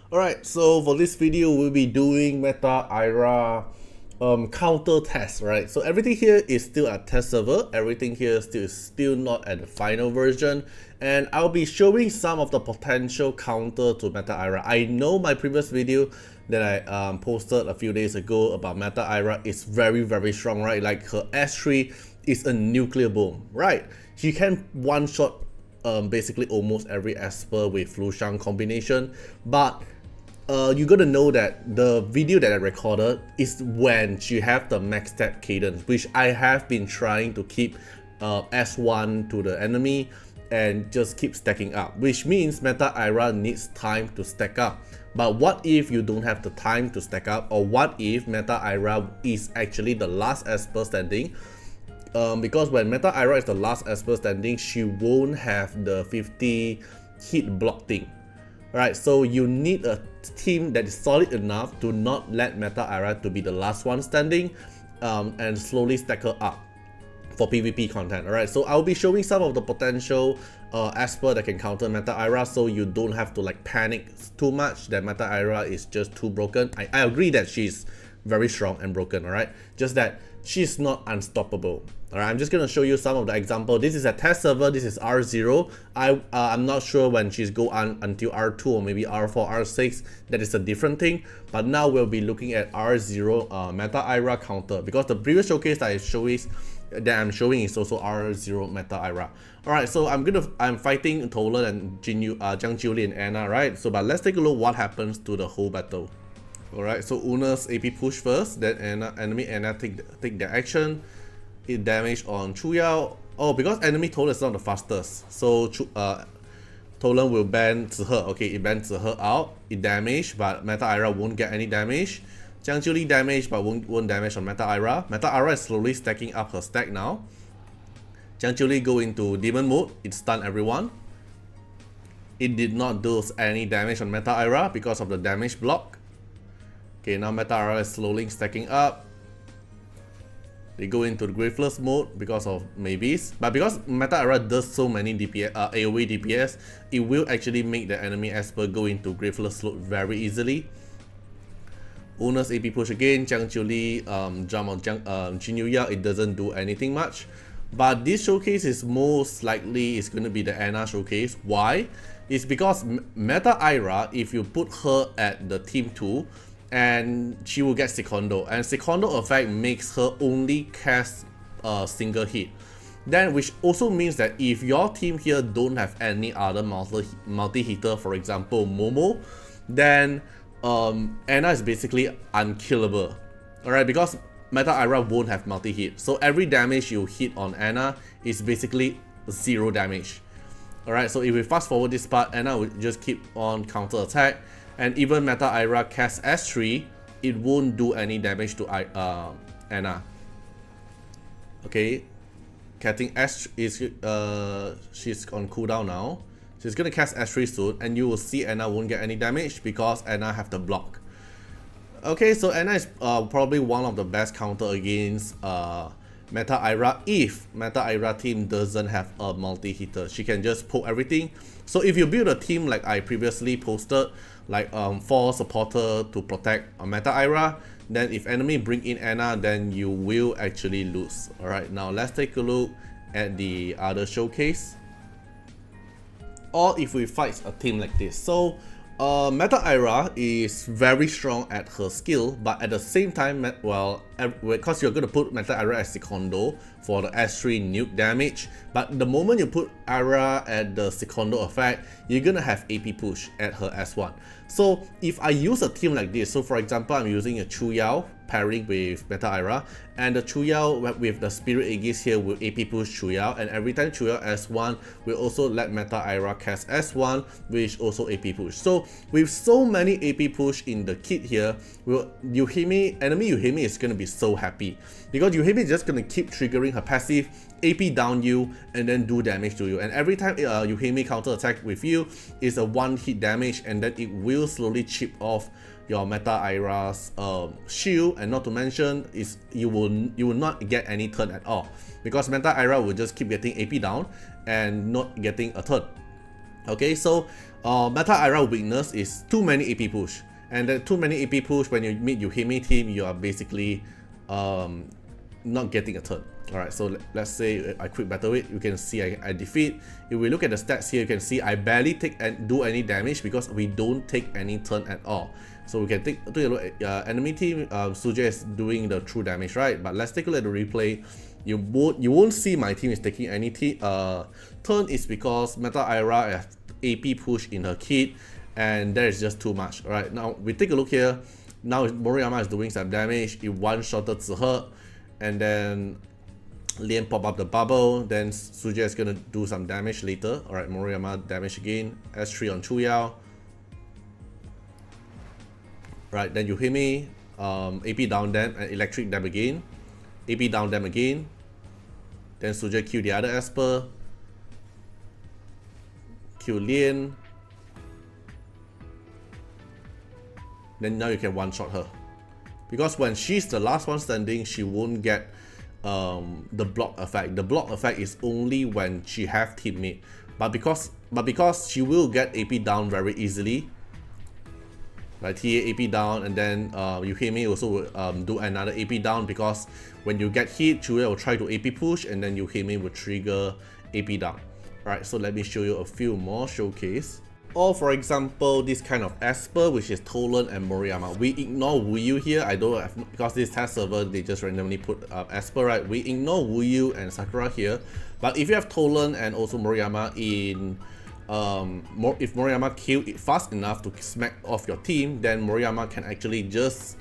Alright, so for this video, we'll be doing Meta Eira counter test, right? So everything here is still at test server, everything here is still not at the final version, and I'll be showing some of the potential counter to Meta Eira. I know my previous video that I posted a few days ago about Meta Eira is very strong, right? Like her S3 is a nuclear bomb, right? She can one-shot basically almost every Esper with Lucian combination, but you gotta know that the video that I recorded is when she have the max stat cadence, which I have been trying to keep S1 to the enemy and just keep stacking up, which means Meta Eira needs time to stack up. But what if you don't have the time to stack up, or what if Meta Eira is actually the last Esper standing? Because when Meta Eira is the last Esper standing, she won't have the 50 hit block thing. Alright, so you need a team that is solid enough to not let Meta Eira to be the last one standing and slowly stack her up for PvP content. Alright, so I'll be showing some of the potential Esper that can counter Meta Eira, so you don't have to like panic too much that Meta Eira is just too broken. I agree that she's very strong and broken, alright? Just that she's not unstoppable. Alright, I'm just gonna show you some of the example. This is a test server, this is R0. I'm not sure when she's go on until R2 or maybe R4, R6, that is a different thing. But now we'll be looking at R0 Meta Eira counter, because the previous showcase that I'm showing is also R0 Meta Eira. Alright, so I'm fighting Tolan and Jiang Jiuli and Anna, right? So but let's take a look what happens to the whole battle. Alright, so Una's AP push first, then enemy Anna take their action. It damage on Chuyao. Oh, because enemy Tolan is not the fastest, so Tolan will ban Zihe. Okay, it bans Zihe out. It damage, but Meta Eira won't get any damage. Jiang Jiuli damage, but won't damage on Meta Eira. Meta Eira is slowly stacking up her stack now. Jiang Jiuli go into demon mode. It stunned everyone. It did not do any damage on Meta Eira because of the damage block. Okay, now Meta Eira is slowly stacking up. They go into the Graveless mode because of Mavis, but because Meta Eira does so many DPS, AoE DPS, it will actually make the enemy Esper go into Graveless mode very easily. Una's AP push again, Jiang Jiuli jump on Jinyuya, it doesn't do anything much. But this showcase is most likely going to be the Anna showcase. Why? It's because Meta Eira, if you put her at the team 2, and she will get Secondo, and Secondo effect makes her only cast a single hit. Then which also means that if your team here don't have any other multi-hitter, for example Momo, then Anna is basically unkillable. Alright, because Meta Eira won't have multi-hit, so every damage you hit on Anna is basically 0 damage. Alright, so if we fast forward this part, Anna will just keep on counter attack. And even Meta Eira cast S3, it won't do any damage to Anna. Okay, casting S is she's on cooldown now. She's gonna cast S3 soon, and you will see Anna won't get any damage because Anna have the block. Okay, so Anna is probably one of the best counter against Meta Eira if Meta Eira team doesn't have a multi-hitter. She can just poke everything. So if you build a team like I previously posted, like 4 supporter to protect Meta Eira, then if enemy bring in Anna, then you will actually lose. Alright, now let's take a look at the other showcase. Or if we fight a team like this. So Meta Eira is very strong at her skill, but at the same time, well, because you're going to put Meta Eira as Secondo for the S3 nuke damage, but the moment you put Eira at the Secondo effect, you're going to have AP push at her S1. So if I use a team like this, so for example, I'm using a Chuyao pairing with Meta Eira, and the Chuyao with the Spirit Aegis here will AP push Chuyao, and every time Chuyao S1 will also let Meta Eira cast S1, which also AP push. So with so many AP push in the kit here, enemy Yuhime is going to be so happy, because Yuhime is just going to keep triggering her passive, AP down you, and then do damage to you. And every time Yuhime counter attack with you is a 1-hit damage, and then it will slowly chip off your Meta Eira's shield, and not to mention is you will not get any turn at all, because Meta Eira will just keep getting AP down and not getting a turn. Okay, so Meta Eira weakness is too many AP push, and then too many AP push when you meet Yuhimi team, you are basically not getting a turn. Alright, so let's say I quick battle it, you can see I defeat. If we look at the stats here, you can see I barely take and do any damage because we don't take any turn at all. So we can take a look at enemy team. Suja is doing the true damage, right? But let's take a look at the replay. You won't see my team is taking any turn. Is because Meta Eira has AP push in her kit, and that is just too much. Alright, now we take a look here. Now Moriyama is doing some damage. It one-shotted her, and then Lian pop up the bubble, then Suja is gonna do some damage later. Alright, Moriyama damage again. S3 on Chuyao. Right, then Yuhimi, AP down them and electric them again. AP down them again. Then Suja kill the other Esper. Kill Lian. Then now you can one-shot her. Because when she's the last one standing, she won't get the block effect. The block effect is only when she have teammate. But because she will get AP down very easily, like TA AP down, and then Yuhimi also will do another AP down, because when you get hit, Chuya will try to AP push, and then Yuhimi will trigger AP down. Alright, so let me show you a few more showcase. Or for example, this kind of Esper, which is Tolan and Moriyama. We ignore Wuyu here. I don't have, because this test server, they just randomly put Esper, right? We ignore Wuyu and Sakura here. But if you have Tolan and also Moriyama in if Moriyama kill it fast enough to smack off your team, then Moriyama can actually just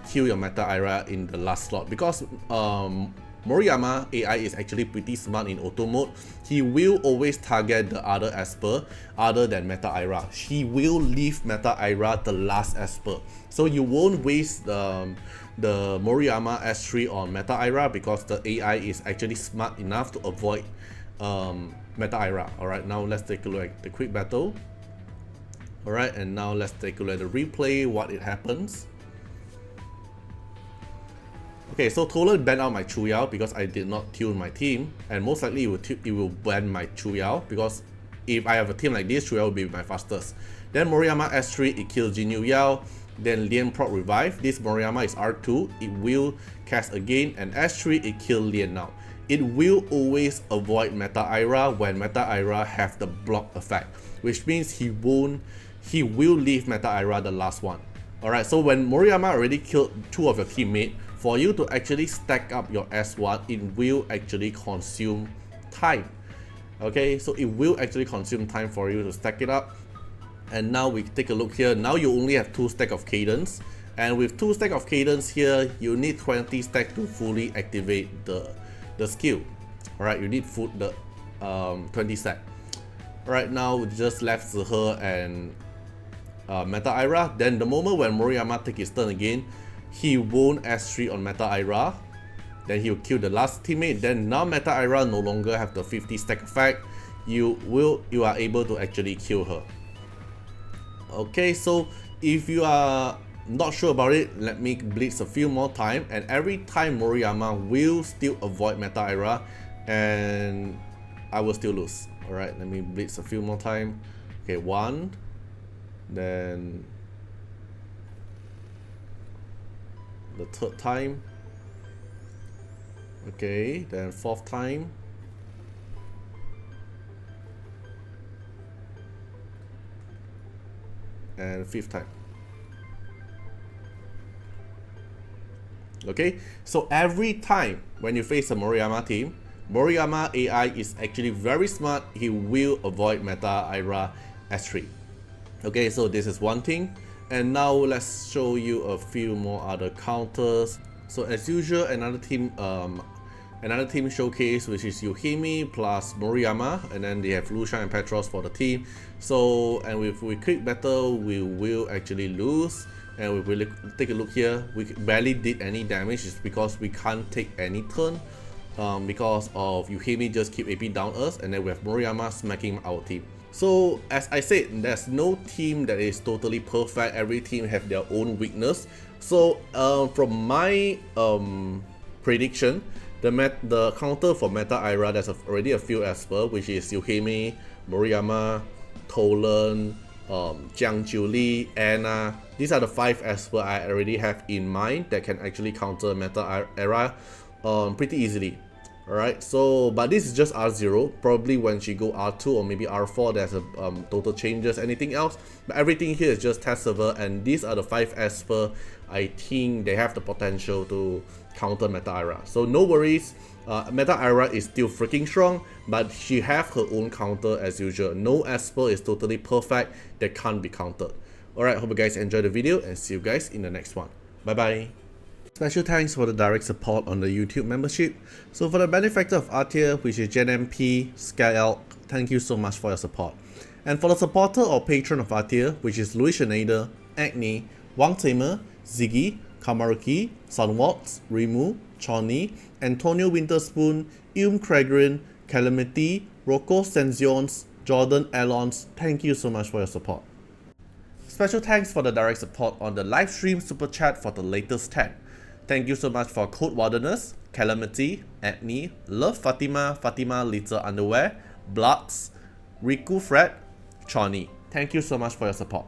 kill your Meta Eira in the last slot. Because Moriyama AI is actually pretty smart in auto mode. He will always target the other Esper other than Meta Eira. He will leave Meta Eira the last Esper. So you won't waste the Moriyama S3 on Meta Eira, because the AI is actually smart enough to avoid Meta Eira. Alright, now let's take a look at the quick battle. Alright, and now let's take a look at the replay, what it happens. Okay, so Tolan banned out my Chuyao because I did not tune my team, and most likely it will ban my Chuyao, because if I have a team like this, Chuyao will be my fastest. Then Moriyama S3, it kills Jinyu Yao. Then Lian proc revive. This Moriyama is R2, it will cast again, and S3, it kills Lian now. It will always avoid Meta Eira when Meta Eira have the block effect, which means he will leave Meta Eira the last one. Alright, so when Moriyama already killed two of your teammates, for you to actually stack up your S1, it will actually consume time. Okay, so it will actually consume time for you to stack it up. And now we take a look here. Now you only have 2 stacks of cadence, and with 2 stacks of cadence here, you need 20 stacks to fully activate the skill. Alright, you need 20 stacks. Alright, now we just left Zihe and Meta Eira. Then the moment when Moriyama take his turn again, he won't S3 on Meta Eira. Then he'll kill the last teammate. Then now Meta Eira no longer have the 50 stack effect. You are able to actually kill her. Okay, so if you are not sure about it, let me blitz a few more time, and every time Moriyama will still avoid Meta Eira, and I will still lose. Alright, let me blitz a few more time. Okay, 1, then the 3rd time. Okay, then 4th time. And 5th time. Okay, so every time when you face a Moriyama team, Moriyama AI is actually very smart. He will avoid Meta Eira S3. Okay, so this is one thing. And now let's show you a few more other counters. So as usual, another team showcase, which is Yuhimi plus Moriyama, and then they have Lucian and Petros for the team. So, and if we quick battle, we will actually lose. And we will take a look here. We barely did any damage, it's because we can't take any turn, because of Yuhimi just keep AP down us, and then we have Moriyama smacking our team. So as I said, there's no team that is totally perfect. Every team have their own weakness. So from my prediction, the counter for Meta Eira, there's already a few Esper, which is Yuhimi, Moriyama, Tolan, Jiang Jiuli, Anna. These are the 5 Esper I already have in mind that can actually counter Meta Eira pretty easily. Alright, so but this is just R0. Probably when she go R2 or maybe R4, there's a total changes, anything else. But everything here is just test server, and these are the 5 Esper I think they have the potential to counter Meta Eira. So no worries, Meta Eira is still freaking strong, but she have her own counter as usual. No Esper is totally perfect that can't be countered. Alright, hope you guys enjoyed the video and see you guys in the next one. Bye bye. Special thanks for the direct support on the YouTube membership. So for the benefactor of Artiar, which is JenMP, Skyelk, thank you so much for your support. And for the supporter or patron of Artiar, which is Louis Schneider, Agni, Wang Tamer, Ziggy, Kamaruki, Sunwaltz, Rimu, Choni, Antonio Winterspoon, Kregrin, Calamity, Rocco Senzions, Jordan Alons, thank you so much for your support. Special thanks for the direct support on the live stream super chat for the latest tag. Thank you so much for Code Wardeners, Calamity, Agni, Love Fatima, Fatima Little Underwear, Blitz, Riku Fred, Choni. Thank you so much for your support.